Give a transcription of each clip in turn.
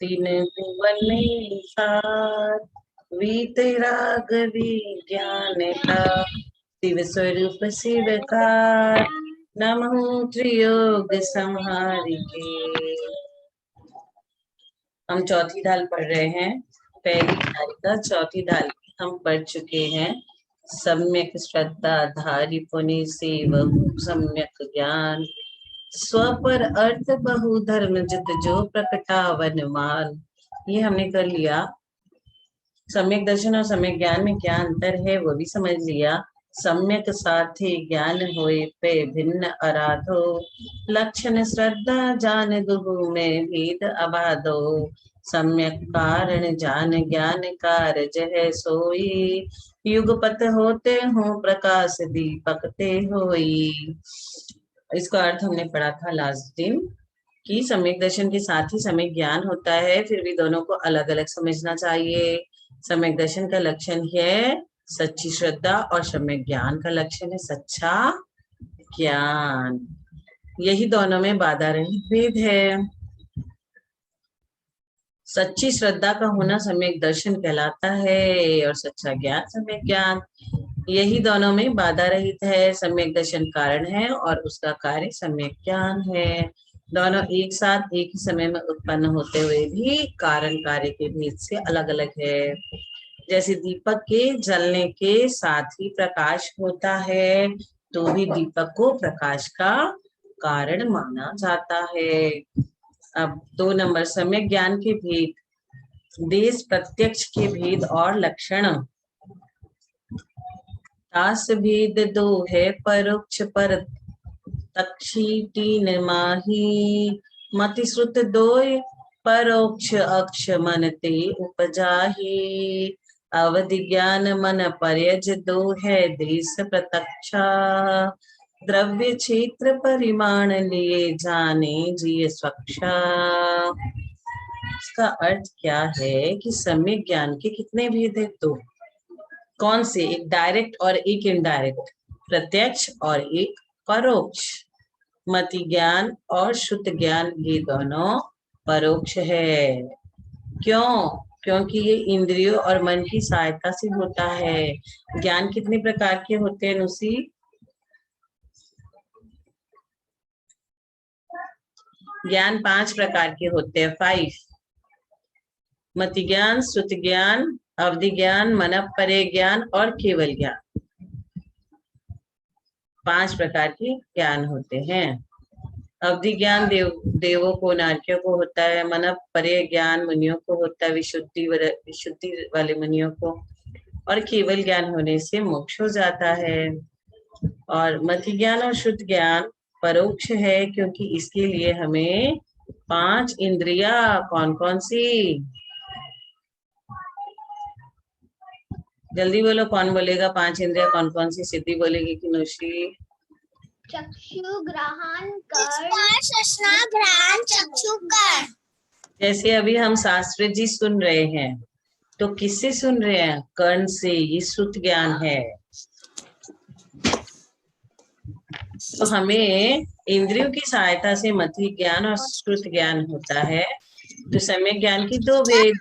तीन भुवन में सार, वीतराग विज्ञान का, शिव स्वरूप शिवकार, नमः त्रियोग संहारिके। हम चौथी ढाल पढ़ रहे हैं। पहली ढाल चौथी ढाल हम पढ़ चुके हैं। सम्यक श्रद्धा धारी पुनि सेव सम्यक ज्ञान, स्वपर अर्थ बहु धर्म जित जो प्रकटावन मान। ये हमने कर लिया। सम्यक दर्शन और सम्यक ज्ञान में क्या अंतर है वो भी समझ लिया। सम्यक साथे ज्ञान होए पे भिन्न अराधो, लक्षण श्रद्धा जान दुहु में भेद अबाधो, सम्यक कारण जान ज्ञान कारज है सोई, युगपत होते हो प्रकाश दीपक ते होई। इसका अर्थ हमने पढ़ा था लास्ट दिन कि सम्यक दर्शन के साथ ही सम्यक ज्ञान होता है, फिर भी दोनों को अलग अलग समझना चाहिए। सम्यक दर्शन का लक्षण है सच्ची श्रद्धा और सम्यक ज्ञान का लक्षण है सच्चा ज्ञान। यही दोनों में बाधा रहित भेद है। सच्ची श्रद्धा का होना सम्यक दर्शन कहलाता है और सच्चा ज्ञान सम्यक ज्ञान। यही दोनों में बाधा रहित है। सम्यक दर्शन कारण है और उसका कार्य सम्यक ज्ञान है। दोनों एक साथ एक ही समय में उत्पन्न होते हुए भी कारण कार्य के भेद से अलग अलग है। जैसे दीपक के जलने के साथ ही प्रकाश होता है, तो भी दीपक को प्रकाश का कारण माना जाता है। अब 2 नंबर सम्यक ज्ञान के भेद। देश प्रत्यक्ष के भेद और लक्षण। तास भेद 2 है परोक्ष पर तक्षी 3 माही, मति श्रुत 2 परोक्ष अक्ष मन ते उपजाही, अवधि ज्ञान मन पर्यज 2 है देश प्रत्यक्षा, द्रव्य क्षेत्र परिमाण लिए जाने जिय स्वक्षा। इसका अर्थ क्या है कि सम्यक ज्ञान के कितने भेद है? 2। कौन से? एक डायरेक्ट और एक इनडायरेक्ट, प्रत्यक्ष और एक परोक्ष। मति ज्ञान और शुद्ध ज्ञान ये दोनों परोक्ष है। क्यों? क्योंकि ये इंद्रियों और मन की सहायता से होता है। ज्ञान कितने प्रकार के होते हैं नुसी? ज्ञान 5 प्रकार के होते हैं। 5। मति ज्ञान, श्रुति ज्ञान, अवधि ज्ञान, मनःपरे ज्ञान और केवल ज्ञान। 5 प्रकार के ज्ञान होते हैं। अवधि ज्ञान देवों को, नारकियों को होता है। मनःपरे ज्ञान मुनियों को होता है, विशुद्धि वाले मुनियों को। और केवल ज्ञान होने से मोक्ष हो जाता है। और मति ज्ञान और शुद्ध ज्ञान परोक्ष है, क्योंकि इसके लिए हमें 5 इंद्रिया, कौन कौन सी? जल्दी बोलो, कौन बोलेगा? 5 इंद्रिया कौन कौन सी? सिद्धि बोलेगी कि नुशी? चक्षु, ग्रहण, घ्राण, चक्षुकर। जैसे अभी हम शास्त्र जी सुन रहे हैं, तो किससे सुन रहे हैं? कर्ण से। ये श्रुत ज्ञान है। तो हमें इंद्रियों की सहायता से मति ज्ञान और श्रुत ज्ञान होता है। तो सम्यक ज्ञान की 2 भेद,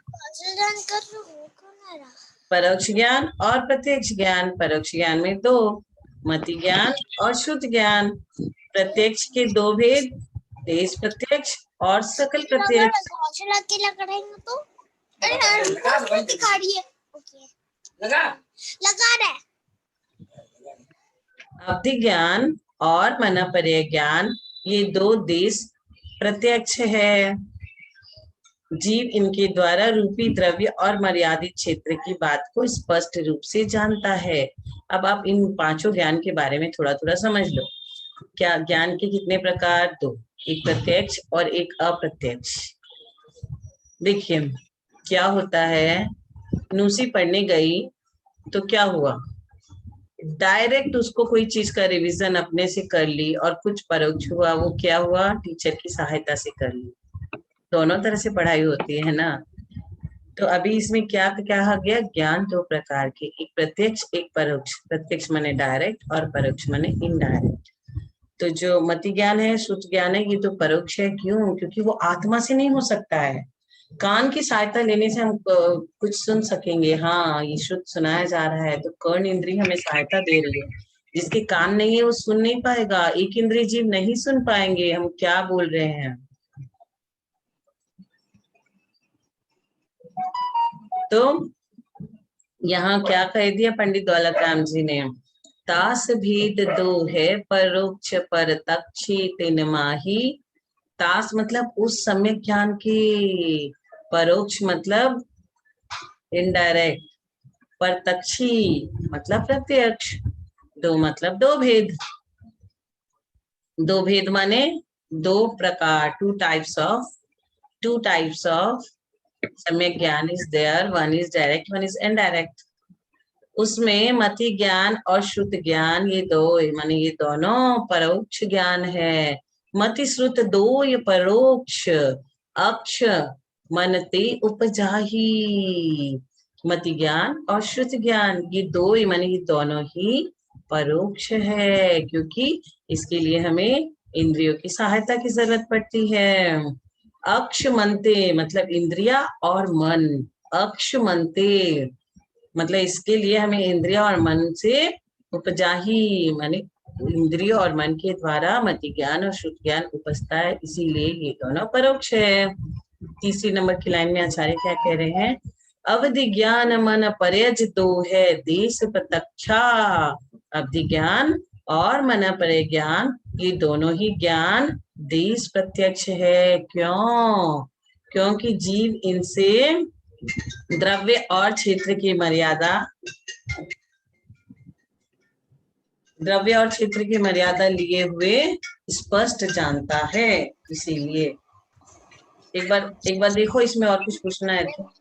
परोक्ष ज्ञान और प्रत्यक्ष ज्ञान। परोक्ष ज्ञान में 2, मति ज्ञान और शुद्ध ज्ञान। प्रत्यक्ष के 2 भेद, देश प्रत्यक्ष और सकल प्रत्यक्ष। अवधि ज्ञान और मनःपरे ज्ञान ये 2 देश प्रत्यक्ष है। जीव इनके द्वारा रूपी द्रव्य और मर्यादित क्षेत्र की बात को स्पष्ट रूप से जानता है। अब आप इन 5 ज्ञान के बारे में थोड़ा थोड़ा समझ लो। क्या ज्ञान के कितने प्रकार? 2, एक प्रत्यक्ष और एक अप्रत्यक्ष। देखिए क्या होता है, नूसी पढ़ने गई तो क्या हुआ, डायरेक्ट उसको कोई चीज का रिवीजन अपने से कर ली, और कुछ परोक्ष हुआ, वो क्या हुआ, टीचर की सहायता से कर ली। दोनों तरह से पढ़ाई होती है ना। तो अभी इसमें क्या कहा गया? ज्ञान 2 प्रकार के, एक प्रत्यक्ष एक परोक्ष। प्रत्यक्ष माने डायरेक्ट और परोक्ष माने इनडायरेक्ट। तो जो मति ज्ञान है, शुद्ध ज्ञान है, ये तो परोक्ष है। क्यों? क्योंकि वो आत्मा से नहीं हो सकता है। कान की सहायता लेने से हम कुछ सुन सकेंगे। हाँ, ये शुद्ध सुनाया जा रहा है, तो कर्ण इंद्रिय हमें सहायता दे रही है। जिसके कान नहीं है वो सुन नहीं पाएगा, एक इंद्रिय जीव नहीं सुन पाएंगे हम क्या बोल रहे हैं। तो यहाँ क्या कह दिया पंडित दौलत राम जी ने, तास भेद दो है परोक्ष परतक्षी तिन माही। तास मतलब उस सम्यक ज्ञान की, परोक्ष मतलब इनडायरेक्ट, परतक्षी मतलब प्रत्यक्ष, दो मतलब दो भेद। दो भेद माने दो प्रकार, टू टाइप्स ऑफ सम्यक ज्ञान is there, one is direct, one is indirect. उसमें मति ज्ञान और श्रुत ज्ञान, ये दो माने ये दोनों परोक्ष ज्ञान है। मति श्रुत दो ये परोक्ष, अक्ष मनते उपजाही। मति ज्ञान और श्रुत ज्ञान ये दो माने ये दोनों ही परोक्ष है, क्योंकि इसके लिए हमें इंद्रियों की सहायता की जरूरत पड़ती है। अक्ष मनते मतलब इंद्रिया और मन, अक्ष मनते मतलब इसके लिए हमें इंद्रिया और मन से उपजाही माने इंद्रिय और मन के द्वारा मति ज्ञान और श्रुत ज्ञान उपजता है, इसीलिए ये दोनों परोक्ष है। तीसरी नंबर की लाइन में आचार्य क्या कह रहे हैं, अवधि ज्ञान मन पर्यज दो है देश प्रत्यक्षा। अवधि ज्ञान और मन पर्य ज्ञान ये दोनों ही ज्ञान देश प्रत्यक्ष है। क्यों? क्योंकि जीव इनसे द्रव्य और क्षेत्र की मर्यादा, द्रव्य और क्षेत्र की मर्यादा लिए हुए स्पष्ट जानता है, इसीलिए। एक बार देखो, इसमें और कुछ पूछना है तो।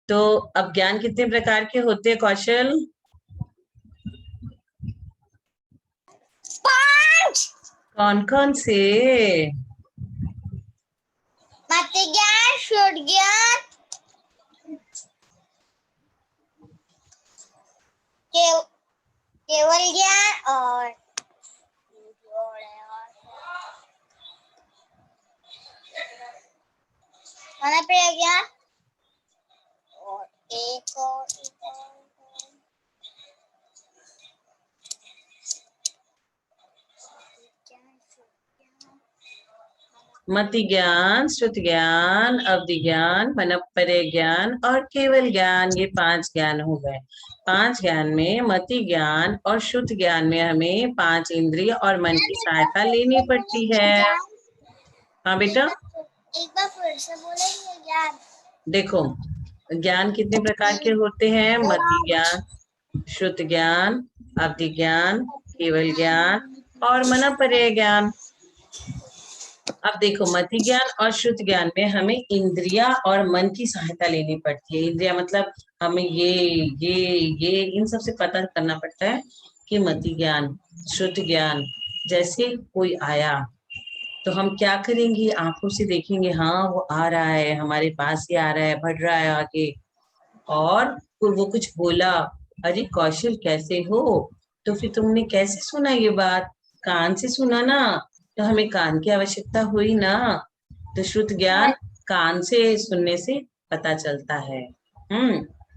तो अब ज्ञान कितने प्रकार के होते हैं कौशल? 5। कौन कौन से? मति ज्ञान, शुद्ध ज्ञान, केवल ज्ञान और मनोप्रिय ज्ञान, और एक और मति ज्ञान, श्रुत ज्ञान, अवधि ज्ञान, मनोपर्य ज्ञान और केवल ज्ञान, ये 5 ज्ञान हो गए। 5 ज्ञान में मति ज्ञान और श्रुत ज्ञान में हमें 5 इंद्रिय और मन की सहायता लेनी पड़ती है। हाँ बेटा, एक बार फिर से बोलेंगे ज्ञान। देखो ज्ञान कितने प्रकार के होते हैं, मति ज्ञान, श्रुत ज्ञान, अवधि ज्ञान, केवल ज्ञान और मनोपर्य ज्ञान। अब देखो मति ज्ञान और श्रुत ज्ञान में हमें इंद्रिया और मन की सहायता लेनी पड़ती है। इंद्रिया मतलब हमें ये इन सब से पता करना पड़ता है कि मति ज्ञान, श्रुत ज्ञान, जैसे कोई आया तो हम क्या करेंगे, आंखों से देखेंगे, हाँ वो आ रहा है, हमारे पास ही आ रहा है, बढ़ रहा है आगे, और फिर वो कुछ बोला, अरे कौशल कैसे हो, तो फिर तुमने कैसे सुना ये बात? कान से सुना ना, तो हमें कान की आवश्यकता हुई ना। तो श्रुत ज्ञान कान से सुनने से पता चलता है।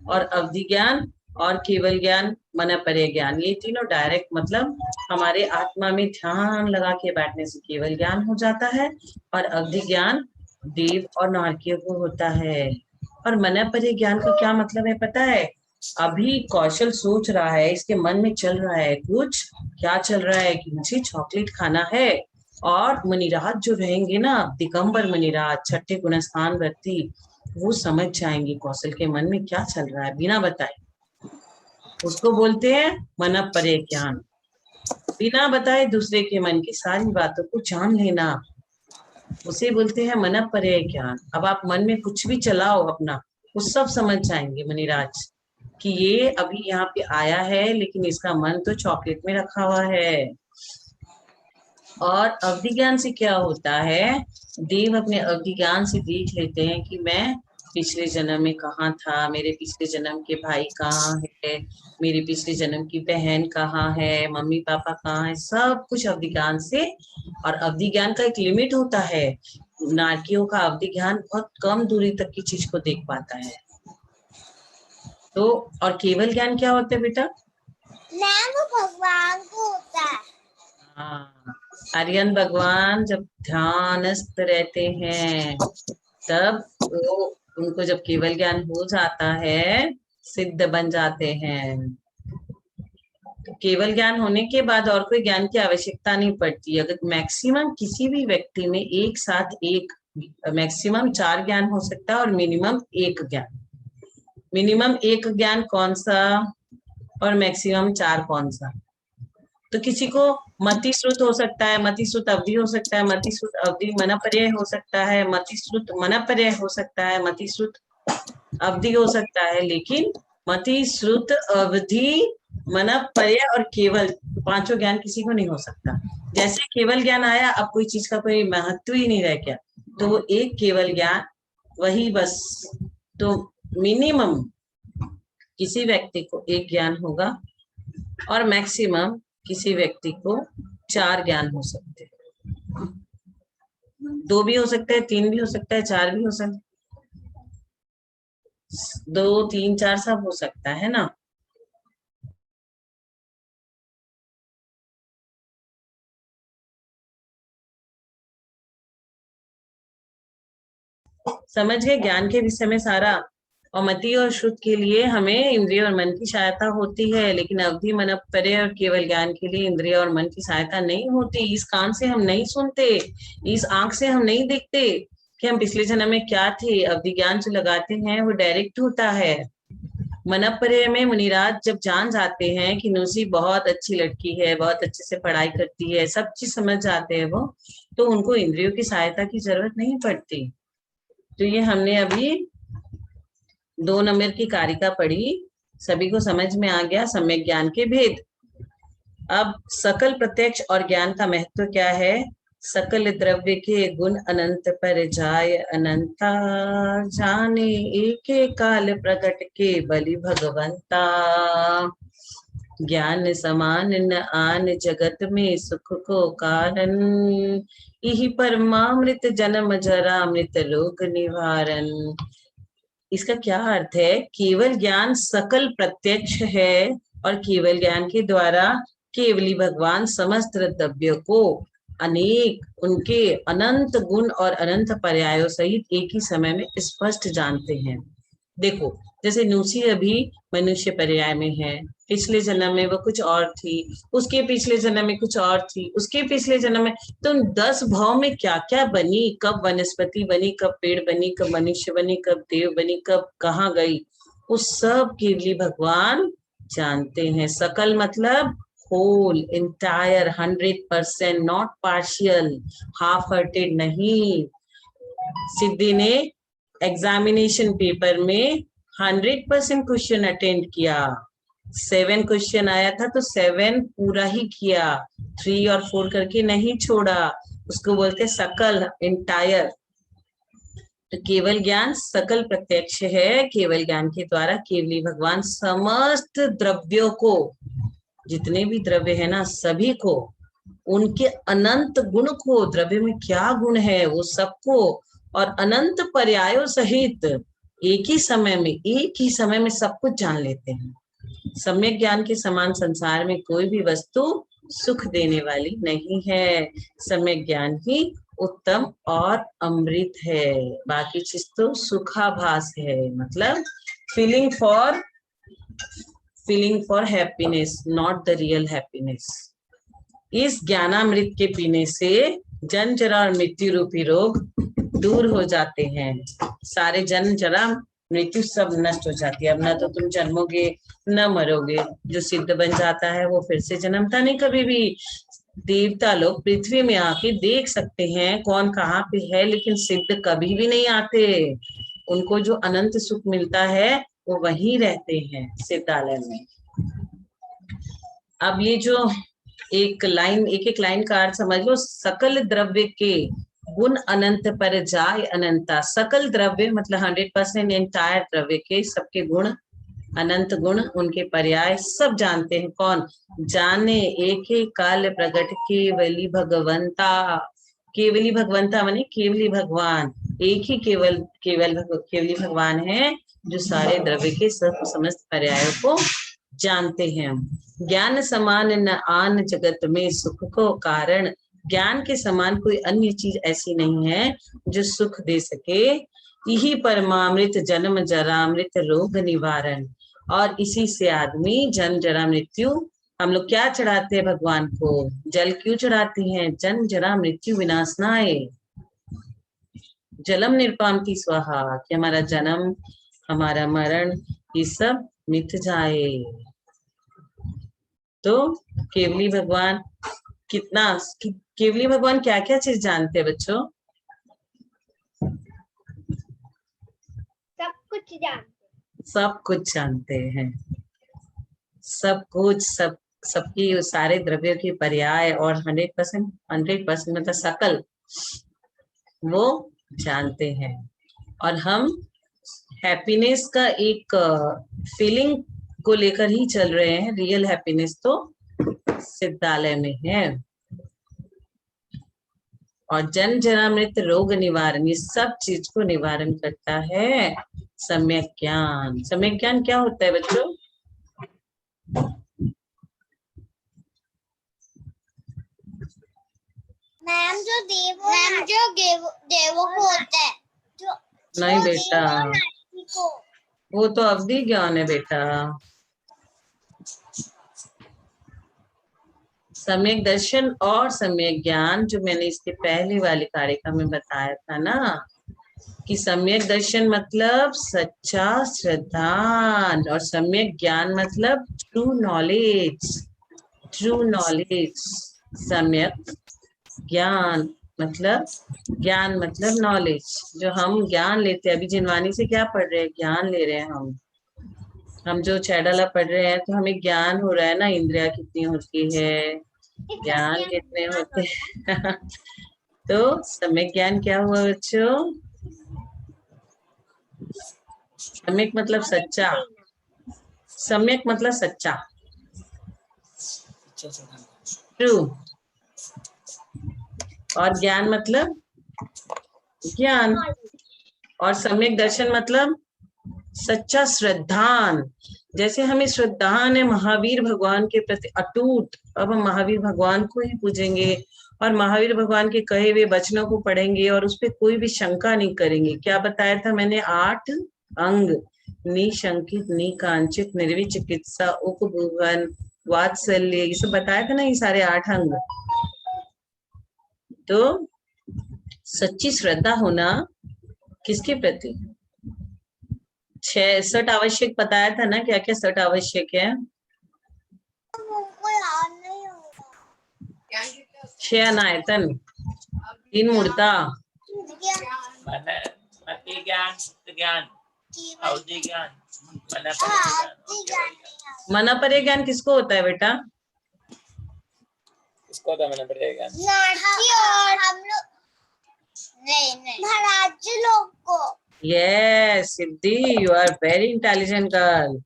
और अवधि ज्ञान और केवल ज्ञान, मनोपर्य ज्ञान, ये तीनों डायरेक्ट मतलब हमारे आत्मा में ध्यान लगा के बैठने से केवल ज्ञान हो जाता है, और अवधि ज्ञान देव और नारकियों को होता है। और मनोपर्य ज्ञान का क्या मतलब है पता है? अभी कौशल सोच रहा है, इसके मन में चल रहा है कुछ, क्या चल रहा है कि मुझे चॉकलेट खाना है, और मनीराज जो रहेंगे ना, दिगंबर मनीराज, छठे गुणस्थान व्यक्ति, वो समझ जाएंगे कौशल के मन में क्या चल रहा है बिना बताए। उसको बोलते हैं मनोपर्य ज्ञान। बिना बताए दूसरे के मन की सारी बातों को जान लेना। उसे बोलते हैं मनःपर्यय ज्ञान। अब आप मन में कुछ भी चलाओ अपना, वो सब समझ जाएंगे मुनिराज कि ये अभी यहाँ पे आया है, लेकिन इसका मन तो चॉकलेट में रखा हुआ है। और अवधि ज्ञान से क्या होता है, देव अपने अवधि ज्ञान से देख लेते हैं कि मैं पिछले जन्म में कहाँ था, मेरे पिछले जन्म के भाई कहाँ है, मेरे पिछले जन्म की बहन कहाँ है, मम्मी पापा कहाँ है, सब कुछ अवधि ज्ञान से। और अवधि ज्ञान का एक लिमिट होता है, नारकियों का अवधि ज्ञान बहुत कम दूरी तक की चीज को देख पाता है। तो और केवल ज्ञान क्या होता है बेटा? मैम वो भगवान को होता है। हाँ, आर्यन भगवान जब ध्यानस्थ रहते हैं तब वो, उनको जब केवल ज्ञान हो जाता है, सिद्ध बन जाते हैं। तो केवल ज्ञान होने के बाद और कोई ज्ञान की आवश्यकता नहीं पड़ती। अगर मैक्सिमम किसी भी व्यक्ति में एक साथ एक, मैक्सिमम 4 ज्ञान हो सकता है और मिनिमम 1 ज्ञान। मिनिमम 1 ज्ञान कौन सा और मैक्सिमम 4 कौन सा? तो किसी को मति श्रुत हो सकता है, मति श्रुत अवधि हो सकता है, मति श्रुत अवधि मनःपर्यय हो सकता है, मति श्रुत मनःपर्यय हो सकता है, मति श्रुत अवधि हो सकता है। लेकिन मति श्रुत अवधि मनःपर्यय और केवल, पांचों ज्ञान किसी को नहीं हो सकता। जैसे केवल ज्ञान आया, अब कोई चीज का कोई महत्व ही नहीं रह गया, तो वो एक केवल ज्ञान वही बस। तो मिनिमम किसी व्यक्ति को 1 ज्ञान होगा और मैक्सिमम किसी व्यक्ति को 4 ज्ञान हो सकते हैं। 2 भी हो सकते हैं, 3 भी हो सकता है, 4 भी हो सकते, 2, 3, 4 सब हो सकता है ना। समझ गए ज्ञान के विषय में सारा। और मति और श्रुत के लिए हमें इंद्रिय और मन की सहायता होती है, लेकिन अवधि मनःपर्यय और केवल ज्ञान के लिए इंद्रिय और मन की सहायता नहीं होती। इस कान से हम नहीं सुनते, इस आंख से हम नहीं देखते कि हम पिछले जन्म में क्या थे। अवधि ज्ञान जो लगाते हैं वो डायरेक्ट होता है। मनःपर्यय में मुनिराज जब जान जाते हैं कि नूसी बहुत अच्छी लड़की है, बहुत अच्छे से पढ़ाई करती है, सब चीज समझ जाते हैं वो, तो उनको इंद्रियों की सहायता की जरूरत नहीं पड़ती। तो ये हमने अभी 2 नंबर की कारिका पढ़ी, सभी को समझ में आ गया सम्यक ज्ञान के भेद। अब सकल प्रत्यक्ष और ज्ञान का महत्व क्या है। सकल द्रव्य के गुण अनंत पर जाय अनंता, जाने एक काल प्रकट के बलि भगवंता। ज्ञान समान न आन जगत में सुख को कारण, यही परमामृत जन्म जरा मृत रोग निवारण। इसका क्या अर्थ है? केवल ज्ञान सकल प्रत्यक्ष है और केवल ज्ञान के द्वारा केवली भगवान समस्त द्रव्य को अनेक उनके अनंत गुण और अनंत पर्यायों सहित एक ही समय में स्पष्ट जानते हैं। देखो, जैसे नूसी अभी मनुष्य पर्याय में है, पिछले जन्म में वो कुछ और थी, उसके पिछले जन्म में कुछ और थी, उसके पिछले जन्म में, तो 10 भाव में क्या क्या बनी, कब वनस्पति बनी, कब पेड़ बनी, कब मनुष्य बनी, कब देव बनी, कब कहाँ गई, उस सब के लिए भगवान जानते हैं। सकल मतलब whole, entire, 100%, not partial, half hearted नहीं। सिद्धि ने एग्जामिनेशन पेपर में 100% क्वेश्चन अटेंड किया। 7 क्वेश्चन आया था तो 7 पूरा ही किया, 3 और 4 करके नहीं छोड़ा। उसको बोलते सकल, इंटायर। तो केवल ज्ञान सकल प्रत्यक्ष है। केवल ज्ञान के द्वारा केवली भगवान समस्त द्रव्यों को, जितने भी द्रव्य है ना, सभी को, उनके अनंत गुण को, द्रव्य में क्या गुण है वो सबको, और अनंत पर्यायों सहित एक ही समय में सब कुछ जान लेते हैं। सम्यक ज्ञान के समान संसार में कोई भी वस्तु सुख देने वाली नहीं है। सम्यक ज्ञान ही उत्तम और अमृत है, बाकी चीज तो सुखाभास है, मतलब feeling for happiness, not the real happiness. इस ज्ञानामृत के पीने से जन्म जरा और मृत्यु रूपी रोग दूर हो जाते हैं। सारे जन्म जरा मृत्यु सब नष्ट हो जाती है। अब ना तो तुम जन्मोगे न मरोगे। जो सिद्ध बन जाता है वो फिर से जन्मता नहीं कभी भी। देवता लोग पृथ्वी में आके देख सकते हैं कौन कहाँ पे है, लेकिन सिद्ध कभी भी नहीं आते। उनको जो अनंत सुख मिलता है वो वहीं रहते हैं सिद्धालय में। अब ये जो एक एक लाइन का अर्थ समझ लो। सकल द्रव्य के गुण अनंत पर जाय अनंता। सकल द्रव्य मतलब 100% एंटायर द्रव्य के सबके गुण अनंत गुण, उनके पर्याय सब जानते हैं। कौन जाने? एक ही काल प्रकट केवली भगवंता। केवली भगवंता माने केवली भगवान। एक ही केवली भगवान है जो सारे द्रव्य के सब समस्त पर्यायों को जानते हैं। ज्ञान समान न आन जगत में सुख को कारण। ज्ञान के समान कोई अन्य चीज ऐसी नहीं है जो सुख दे सके। यही परमामृत जन्म जरा मृत रोग निवारण। और इसी से आदमी जन्म जरा मृत्यु, हम लोग क्या चढ़ाते हैं भगवान को? जल क्यों चढ़ाते हैं? जन्म जरा मृत्यु विनाशनाय जलम निर्पामति स्वाहा, कि हमारा जन्म हमारा मरण ये सब मिट जाए। तो केवली भगवान केवली भगवान क्या क्या चीज जानते हैं बच्चों? सब कुछ जानते। सब कुछ जानते हैं। सब कुछ, सबकी सारे द्रव्यों की पर्याय और 100% मतलब सकल वो जानते हैं। और हम हैप्पीनेस का एक फीलिंग को लेकर ही चल रहे हैं। रियल हैप्पीनेस तो सिद्धालय में है। और जन्म जरा मृत्यु रोग निवारण, ये सब चीज को निवारण करता है सम्यक ज्ञान। सम्यक ज्ञान क्या होता है बच्चों? मैम जो देवों को होता है जो नहीं बेटा, को वो तो अवधि ज्ञान है बेटा। सम्यक दर्शन और सम्यक ज्ञान जो मैंने इसके पहले वाले कार्यक्रम में बताया था ना, कि सम्यक दर्शन मतलब सच्चा श्रद्धान और सम्यक ज्ञान मतलब ट्रू नॉलेज। True knowledge. सम्यक ज्ञान मतलब नॉलेज, जो हम ज्ञान लेते हैं। अभी जिनवानी से क्या पढ़ रहे हैं? ज्ञान ले रहे हैं हम जो छैडाला पढ़ रहे हैं, तो हमें ज्ञान हो रहा है ना, इंद्रिया कितनी होती है, ज्ञान कितने होते हैं। तो सम्यक ज्ञान क्या हुआ बच्चों? सम्यक मतलब सच्चा। सम्यक मतलब सच्चा, ट्रू। और ज्ञान मतलब ज्ञान। और सम्यक दर्शन मतलब सच्चा श्रद्धान। जैसे हमें श्रद्धान है महावीर भगवान के प्रति अटूट, अब हम महावीर भगवान को ही पूजेंगे और महावीर भगवान के कहे हुए वचनों को पढ़ेंगे और उस पर कोई भी शंका नहीं करेंगे। क्या बताया था मैंने? 8 अंग, निशंकित, निकांचित, निर्विचिकित्सा, उपभुवन, वात्सल्य, ये सब बताया था ना, ये सारे 8 अंग। तो सच्ची श्रद्धा होना किसके प्रति? 6 सट आवश्यक बताया था ना, क्या क्या सट आवश्यक है? 6 अनायतन, 3 मूर्ता, मना परे ज्ञान किसको होता है बेटा? किसको होता है मना परे ज्ञान? और हम लोग नहीं महाराज लोग को। Yes Siddhi, you are very intelligent girl.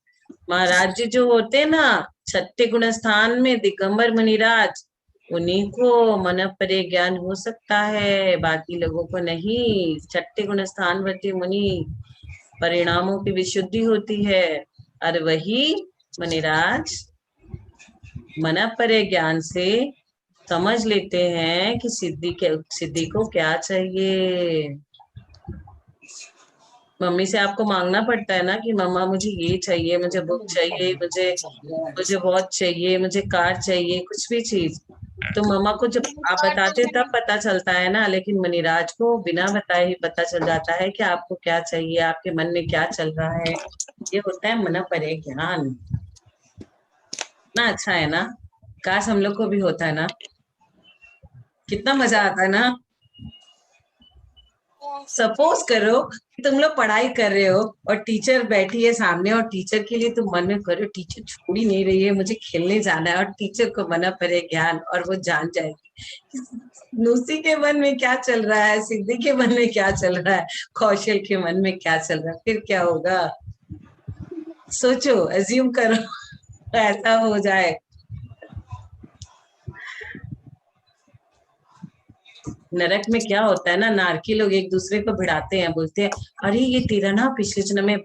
महाराज जी जो होते ना छठे गुण स्थान में दिगंबर मुनिराज, उन्हीं को मन परे ज्ञान हो सकता है, बाकी लोगों को नहीं। छठे गुण स्थान वर्ती मुनि परिणामों की विशुद्धि होती है, और वही मुनिराज मन परे ज्ञान से समझ लेते हैं कि सिद्धि को क्या चाहिए। मम्मी से आपको मांगना पड़ता है ना कि मम्मा मुझे ये चाहिए, मुझे बुक चाहिए, मुझे वॉच चाहिए, मुझे कार चाहिए, कुछ भी चीज। तो मम्मा को जब आप बताते तब पता चलता है ना, लेकिन मनिराज को बिना बताए ही पता चल जाता है कि आपको क्या चाहिए, आपके मन में क्या चल रहा है। ये होता है मन परे ज्ञान। ना अच्छा है ना, काश हम लोग को भी होता है ना। कितना मजा आता है ना। सपोज करो कि तुम लोग पढ़ाई कर रहे हो और टीचर बैठी है सामने और टीचर के लिए तुम मन में कर रहे हो टीचर छोड़ ही नहीं रही है, मुझे खेलने जाना है, और टीचर को मना पड़े ज्ञान और वो जान जाएगी लूसी के मन में क्या चल रहा है, सिद्धि के मन में क्या चल रहा है, कौशल के मन में क्या चल रहा है, फिर क्या होगा? सोचो, अज्यूम करो ऐसा हो जाए। नरक में क्या होता है ना, नारकी लोग एक दूसरे को भिड़ाते हैं, बोलते हैं अरे ये तेरा ना पिछले जन्म में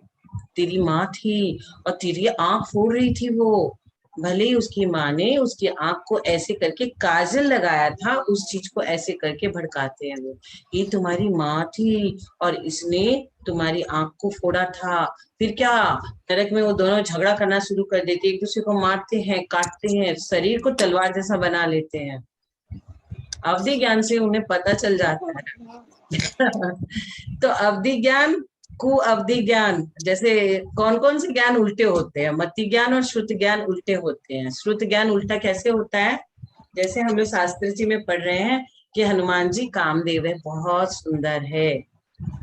तेरी माँ थी और तेरी आंख फोड़ रही थी वो, भले ही उसकी माँ ने उसकी आंख को ऐसे करके काजल लगाया था, उस चीज को ऐसे करके भड़काते हैं वो, ये तुम्हारी माँ थी और इसने तुम्हारी आंख को फोड़ा था। फिर क्या, नरक में वो दोनों झगड़ा करना शुरू कर देते, एक दूसरे को मारते हैं, काटते हैं, शरीर को तलवार जैसा बना लेते हैं। अवधि ज्ञान से उन्हें पता चल जाता है तो अवधि ज्ञान, कु अवधि ज्ञान, जैसे कौन कौन से ज्ञान उल्टे होते हैं? मति ज्ञान और श्रुत ज्ञान उल्टे होते हैं। श्रुत ज्ञान उल्टा कैसे होता है? जैसे हम लोग शास्त्र जी में पढ़ रहे हैं कि हनुमान जी कामदेव है, बहुत सुंदर है,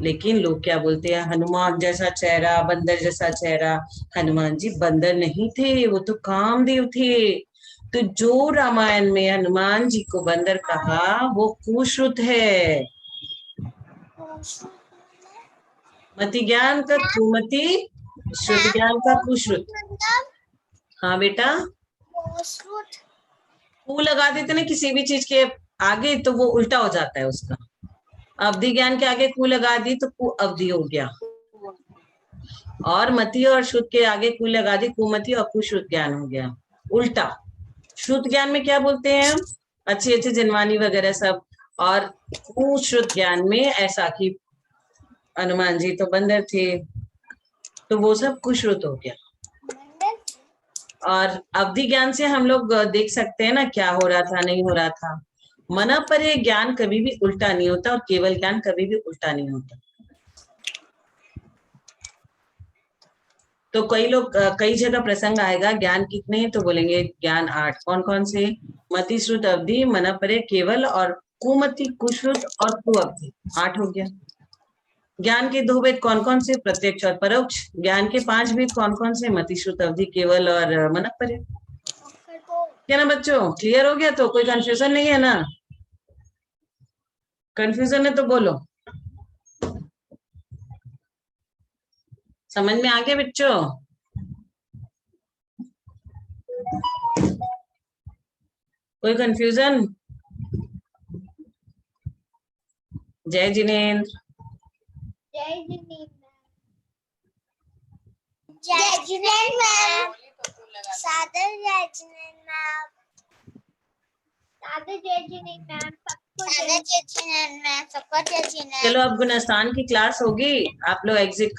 लेकिन लोग क्या बोलते हैं, हनुमान जैसा चेहरा, बंदर जैसा चेहरा। हनुमान जी बंदर नहीं थे, वो तो कामदेव थे। तो जो रामायण में हनुमान जी को बंदर कहा वो कुश्रुत है। मति ज्ञान का कुमति, श्रुत ज्ञान का कुश्रुत। हाँ बेटा, कु लगा देते ना किसी भी चीज के आगे तो वो उल्टा हो जाता है उसका। अवधि ज्ञान के आगे कु लगा दी तो कु अवधि हो गया, और मति और श्रुत के आगे कु लगा दी, कुमति और कुश्रुत ज्ञान हो गया उल्टा। श्रुत ज्ञान में क्या बोलते हैं हम, अच्छी अच्छी जनवानी वगैरह सब, और कुश्रुत ज्ञान में ऐसा कि हनुमान जी तो बंदर थे, तो वो सब कुश्रुत हो गया। और अवधि ज्ञान से हम लोग देख सकते हैं ना क्या हो रहा था, नहीं हो रहा था। मना परे ज्ञान कभी भी उल्टा नहीं होता और केवल ज्ञान कभी भी उल्टा नहीं होता। तो कई लोग कई जगह प्रसंग आएगा ज्ञान कितने हैं तो बोलेंगे ज्ञान 8। कौन कौन से? मति, श्रुत, अवधि, मना परे, केवल और कुमति, कुश्रुत और कुअवधि, 8 हो गया। ज्ञान के 2 भेद कौन कौन से? प्रत्यक्ष और परोक्ष। ज्ञान के 5 भेद कौन कौन से? मति, श्रुत, अवधि, केवल और मना परे। क्या ना बच्चों, क्लियर हो गया? तो कोई कंफ्यूजन नहीं है ना? कंफ्यूजन है तो बोलो, समझ में आ गया बच्चों? कोई कंफ्यूजन? जय जिनेन्द्र। जय जिनेन्द्र। जय जिनेन्द्र मैम। सादर जय जिनेन्द्र मैम। सादर जय जिनेन्द्र मैम। सादर जय जिनेन्द्र मैम। सबको जय जिनेन्द्र। चलो अब गुणस्थान की क्लास होगी, आप लोग एग्जिट